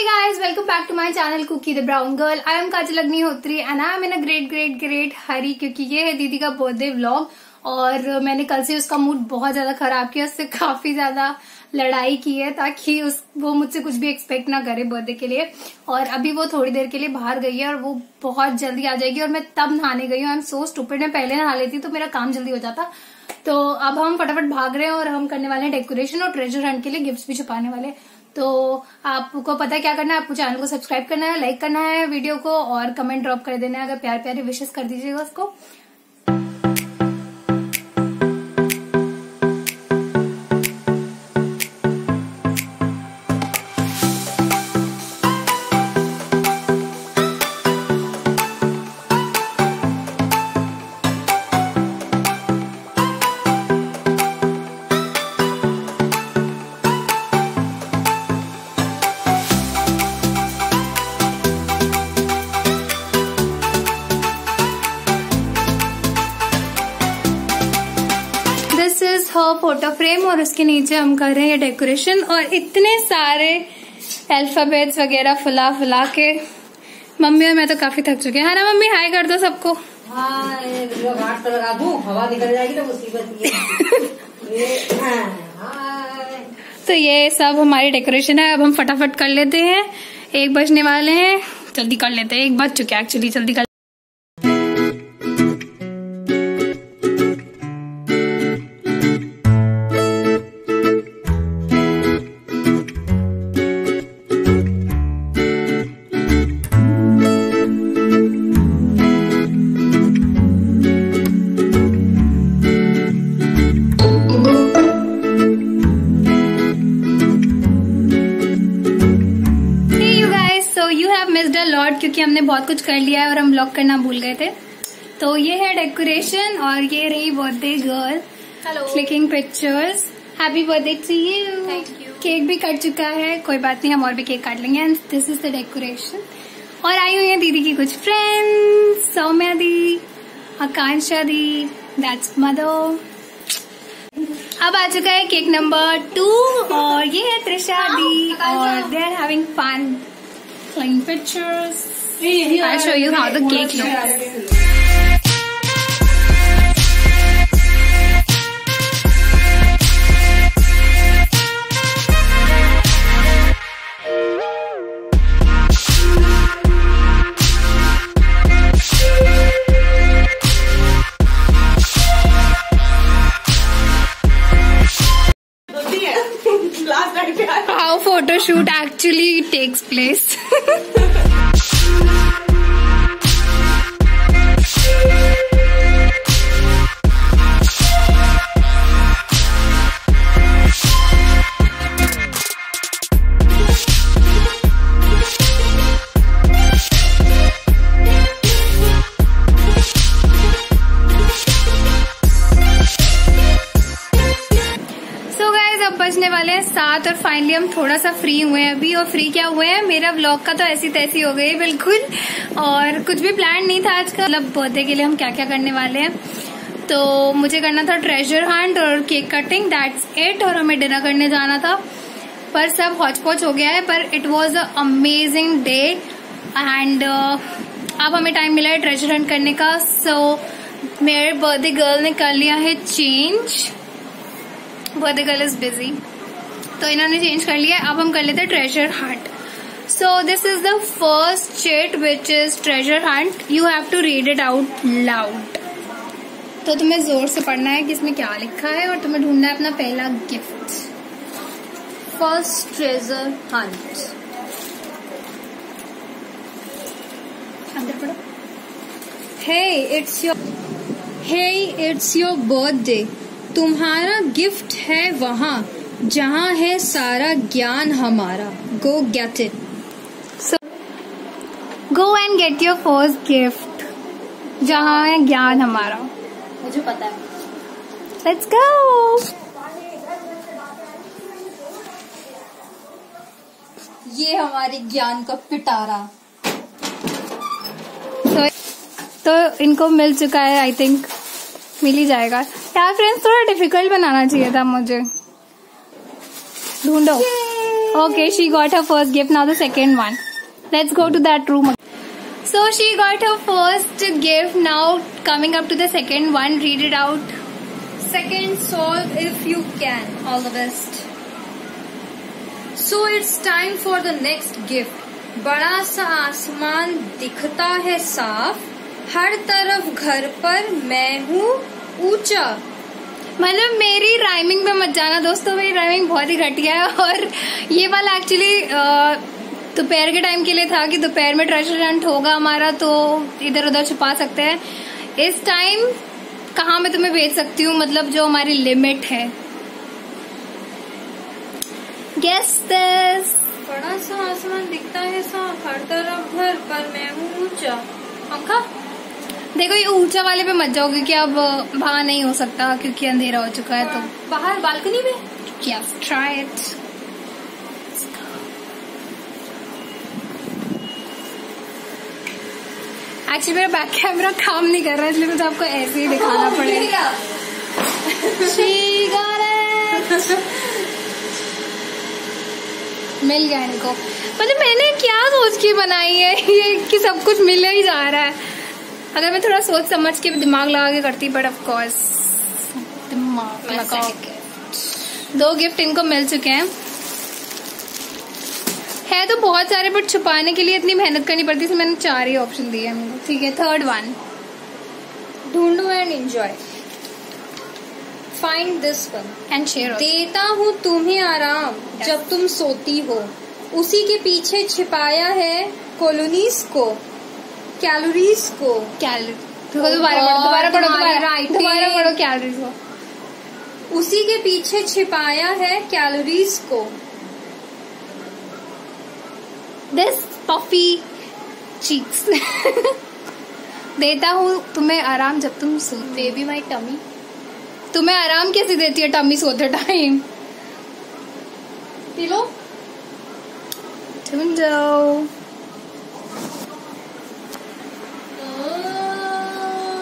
guys, welcome back to my channel Cookie the Brown Girl. I am Kajal Agnihotri and I am in a great hurry क्योंकि ये है दीदी का birthday vlog और मैंने कल से उसका मूड बहुत ज्यादा खराब किया, उससे काफी ज्यादा लड़ाई की है ताकि वो मुझसे कुछ भी एक्सपेक्ट ना करे बर्थडे के लिए। और अभी वो थोड़ी देर के लिए बाहर गई है और वो बहुत जल्दी आ जाएगी और मैं तब नहाने गई हूँ। आई एम सो स्टूपिड, मैं पहले नहा लेती तो मेरा काम जल्दी हो जाता। तो अब हम फटाफट भाग रहे हैं और हम करने वाले हैं डेकोरेशन और ट्रेजर हंट के लिए गिफ्ट्स भी छुपाने वाले। तो आपको पता है क्या करना है, आपको चैनल को सब्सक्राइब करना है, लाइक करना है वीडियो को और कमेंट ड्रॉप कर देना है। अगर प्यार प्यारे विशेष कर दीजिएगा उसको। This is her photo frame और उसके नीचे हम कर रहे हैं डेकोरेशन और इतने सारे अल्फाबेट्स वगैरह फुला के मम्मी और मैं तो काफी थक चुके हैं ना। मम्मी हाय कर दो सबको। हाय, तो लगा दूं, हवा निकल जाएगी तो मुसीबत है। तो ये सब हमारी डेकोरेशन है। अब हम फटाफट कर लेते हैं, 1 बजने वाले हैं, जल्दी कर लेते हैं। 1 बज चुके हैं एक्चुअली, जल्दी कर। लॉर्ड क्योंकि हमने बहुत कुछ कर लिया है और हम ब्लॉग करना भूल गए थे। तो ये है डेकोरेशन और ये रही birthday girl clicking pictures. Happy birthday to you. Thank you. Cake भी कट चुका है, कोई बात नहीं, हम और भी केक काट लेंगे। And this is the decoration. और आई हुई है दीदी की कुछ फ्रेंड्स, सौम्या दी, आकांक्षा दी, दैट्स मदर। अब आ चुका है केक नंबर 2 और ये है त्रिशा दी और they are having fun taking pictures. I'll show you how the cake looks. How photo shoot actually takes place. बजने वाले हैं 7 और फाइनली हम थोड़ा सा फ्री हुए हैं अभी। और फ्री क्या हुए हैं, मेरा व्लॉग का तो ऐसी तैसी हो गई बिल्कुल और कुछ भी प्लान नहीं था आज का। मतलब बर्थडे के लिए हम क्या क्या करने वाले हैं, तो मुझे करना था ट्रेजर हंट और केक कटिंग, दैट्स इट। और हमें डिनर करने जाना था पर सब हौच पौच हो गया है। पर it was a amazing day and अब हमें टाइम मिला है ट्रेजर हंट करने का। सो मेरे बर्थडे गर्ल ने कर लिया है change, birthday girl is busy, तो इन्होंने चेंज कर लिया। अब हम कर लेते हैं treasure hunt. So this is the first chit which is treasure hunt. You have to read it out loud. तो तुम्हें जोर से पढ़ना है कि इसमें क्या लिखा है और तुम्हें ढूंढना है अपना पहला गिफ्ट। फर्स्ट ट्रेजर हंट, अंदर पढ़ो। हे इट्स योर बर्थडे, तुम्हारा गिफ्ट है वहाँ जहाँ है सारा ज्ञान हमारा। गो get it. So go and get your first gift, जहाँ है ज्ञान हमारा। मुझे पता है। Let's go. ये हमारे ज्ञान का पिटारा। तो इनको मिल चुका है, आई थिंक मिल ही जाएगा। यार फ्रेंड्स थोड़ा डिफिकल्ट बनाना चाहिए था मुझे। ढूंढो। Okay, she got her first gift. Now the second one. Let's go to that room. So she got her first gift. Now coming up to the second one. Read it out. Second, solve if you can. All the best. So it's time for the next gift. बड़ा सा आसमान दिखता है साफ, हर तरफ घर पर मैं हूँ ऊंचा। मतलब मेरी राइमिंग पे मत जाना दोस्तों, मेरी राइमिंग बहुत ही घटिया है। और ये वाला एक्चुअली दोपहर के टाइम के लिए था कि दोपहर में ट्रेजर हंट होगा हमारा, तो इधर उधर छुपा सकते हैं। इस टाइम कहाँ मैं तुम्हें भेज सकती हूँ, मतलब जो हमारी लिमिट है। Guess this. बड़ा सा आसमान दिखता है साफ, हर तरफ घर पर मैं हूँ ऊंचा। पंखा। देखो ये ऊंचा वाले पे मत जाओ क्योंकि अब वहां नहीं हो सकता क्योंकि अंधेरा हो चुका है। तो बाहर बालकनी में। Yes, try it. एक्चुअली मेरा बैक कैमरा काम नहीं कर रहा है, इसलिए मुझे आपको ऐसे ही दिखाना पड़ेगा। She got it. मिल गया इनको। मतलब मैंने क्या सोच के बनाई है ये कि सब कुछ मिल ही जा रहा है। अगर मैं थोड़ा सोच समझ के दिमाग लगा के करती, बट ऑफ कोर्स दिमाग लगा के। 2 गिफ्ट इनको मिल चुके हैं। है तो बहुत सारे, बट छुपाने के लिए इतनी मेहनत करनी पड़ती है, मैंने 4 ही ऑप्शन दिए हैं। ठीक है, थर्ड वन। ढूंढो and enjoy. Find this one and share. देता हूँ तुम्हें आराम जब तुम सोती हो, उसी के पीछे छिपाया है कॉलोनीज को, कैलोरीज को। दोबारा पढ़ो कैलोरीज को। उसी के पीछे छिपाया है कैलोरीज को। This puffy cheeks. देता हूँ तुम्हें आराम जब तुम सोते। Baby my tummy. तुम्हें आराम कैसे देती है टमी सोते time? Pillow.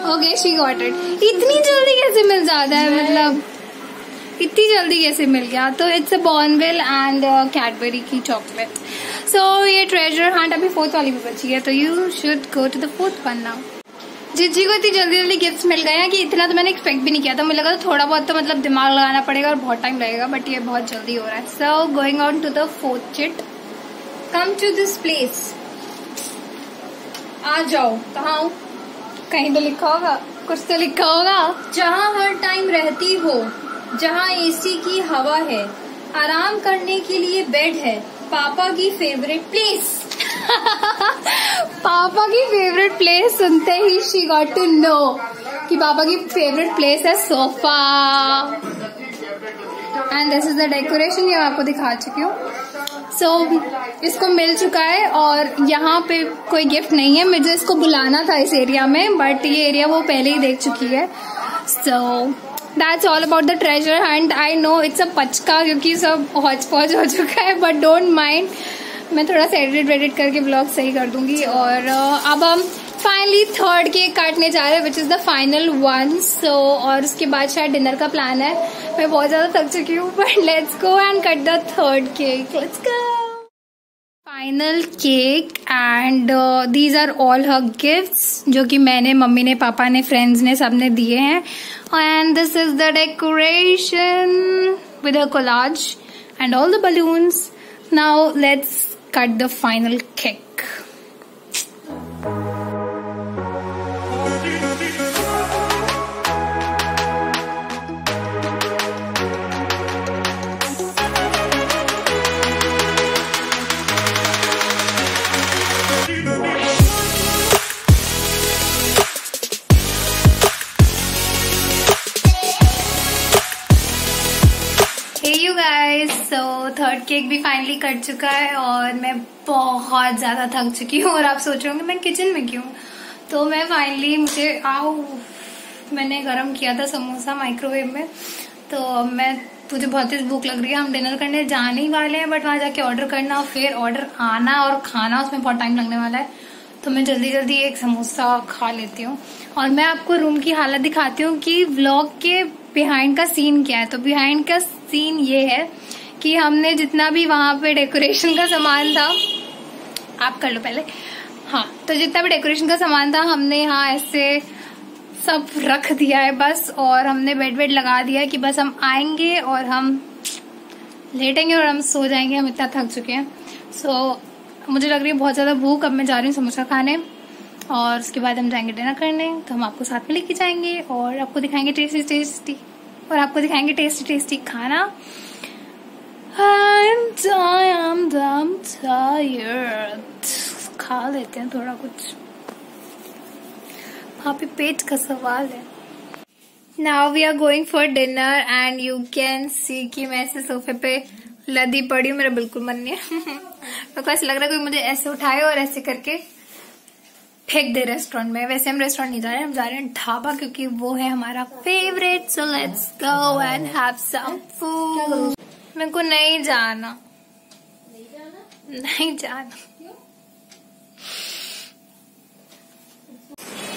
Okay, she got it. इतनी जल्दी कैसे मिल जाता है, मतलब इतनी जल्दी कैसे मिल गया? तो it's a Bournville and Cadbury की चॉकलेट। सो ये ट्रेजर हंट अभी 4th वाली भी बची है, तो you should go to the 4th one now. जिज्जी को इतनी जल्दी जल्दी गिफ्ट्स मिल गए हैं कि इतना तो मैंने एक्सपेक्ट भी नहीं किया था। मुझे लगा थोड़ा बहुत तो मतलब दिमाग लगाना पड़ेगा और बहुत टाइम लगेगा, बट ये बहुत जल्दी हो रहा है। So going on to the 4th chit. Come to this place. आ जाओ। कहाँ हूँ? कहीं तो लिखा होगा, कुछ तो लिखा होगा। जहाँ हर टाइम रहती हो, जहाँ एसी की हवा है, आराम करने के लिए बेड है, पापा की फेवरेट प्लेस। पापा की फेवरेट प्लेस सुनते ही शी गॉट टू नो कि पापा की फेवरेट प्लेस है sofa. And this is the decoration, ये मैं आपको दिखा चुकी हूँ। सो इसको मिल चुका है और यहाँ पे कोई गिफ्ट नहीं है। मुझे इसको बुलाना था इस एरिया में, बट ये एरिया वो पहले ही देख चुकी है। So that's all about the treasure hunt. I know it's a पचका क्योंकि सब हौच पौच हो चुका है, बट डोंट माइंड, मैं थोड़ा सा एडिट करके ब्लॉग सही कर दूंगी। और अब हम फाइनली 3rd केक काटने जा रहे हैं, which is the final one. So और उसके बाद शायद डिनर का प्लान है। मैं बहुत ज्यादा थक चुकी हूँ, but let's go and cut the 3rd cake. Let's go. Final cake and these are all her gifts जो कि मैंने, मम्मी ने, पापा ने, फ्रेंड्स ने, सबने दिए हैं। And this is the decoration with a collage and all the balloons. Now let's cut the final cake. Hey you guys, so 3rd cake भी फाइनली कट चुका है और मैं बहुत ज्यादा थक चुकी हूँ। और आप सोच रहे होंगे मैं किचन में क्यों? तो मैं फाइनली मैंने गरम किया था समोसा माइक्रोवेव में, तो मुझे बहुत तेज भूख लग रही है। हम डिनर करने जाने ही वाले हैं, बट वहां जाके ऑर्डर करना, फिर ऑर्डर आना और खाना, उसमें बहुत टाइम लगने वाला है। तो मैं जल्दी जल्दी एक समोसा खा लेती हूँ और मैं आपको रूम की हालत दिखाती हूँ कि व्लॉग के बिहाइंड का सीन क्या है। तो बिहाइंड का सीन ये है कि हमने जितना भी वहां पे डेकोरेशन का सामान था, आप कर लो पहले। हाँ, तो जितना भी डेकोरेशन का सामान था हमने यहाँ ऐसे सब रख दिया है बस, और हमने बेड लगा दिया है कि बस हम आएंगे और हम लेटेंगे और हम सो जाएंगे। हम इतना थक चुके हैं। सो मुझे लग रही है बहुत ज्यादा भूख। अब मैं जा रही हूँ समोसा खाने और उसके बाद हम जाएंगे डिनर करने। तो हम आपको साथ में लेके जाएंगे और आपको दिखाएंगे टेस्टी खाना। And I am damn tired. खा लेते हैं थोड़ा कुछ, वहाँ पे पेट का सवाल है। Now we are going for dinner and you can see कि मैं ऐसे सोफे पे लदी पड़ी हूँ। मेरा बिल्कुल मन नहीं है। मेरे को ऐसा लग रहा है कोई मुझे ऐसे उठाए और ऐसे करके फेंक दे रेस्टोरेंट में। वैसे हम रेस्टोरेंट नहीं जा रहे हैं, हम जा रहे हैं ढाबा, क्योंकि वो है हमारा favourite. So let's go and have some food. मेरे को नहीं जाना।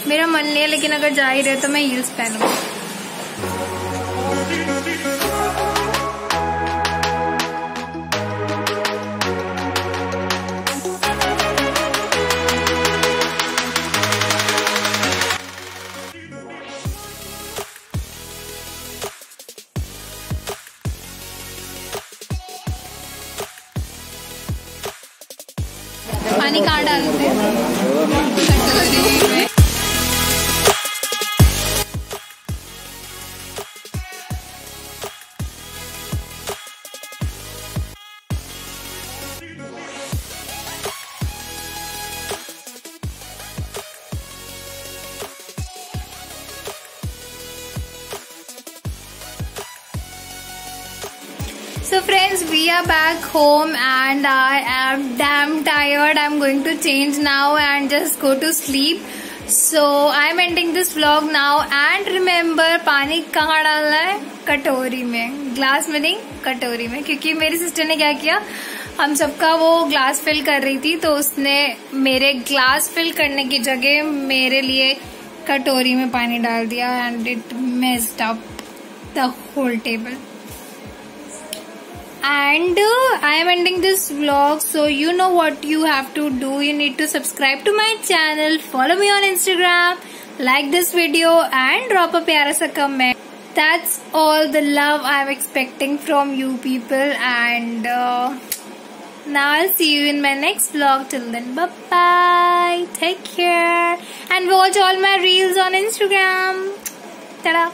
मेरा मन नहीं है, लेकिन अगर जा ही रहे तो मैं हील्स पहनूंगी। पानी कहाँ डालते हैं? So friends, we are back home and I am damn tired. I'm going to change now and just go to sleep. So I'm ending this vlog now and remember, पानी कहाँ डालना है? कटोरी में, ग्लास में नहीं, कटोरी में। क्योंकि मेरी सिस्टर ने क्या किया, हम सबका वो ग्लास फिल कर रही थी तो उसने मेरे ग्लास फिल करने की जगह मेरे लिए कटोरी में पानी डाल दिया and it messed up the whole table. And I am ending this vlog, so you know what you have to do. You need to subscribe to my channel, follow me on Instagram, like this video and drop a pyara sa comment. That's all the love I am expecting from you people, and now I'll see you in my next vlog. Till then, bye bye, take care and watch all my reels on Instagram. Ta-da.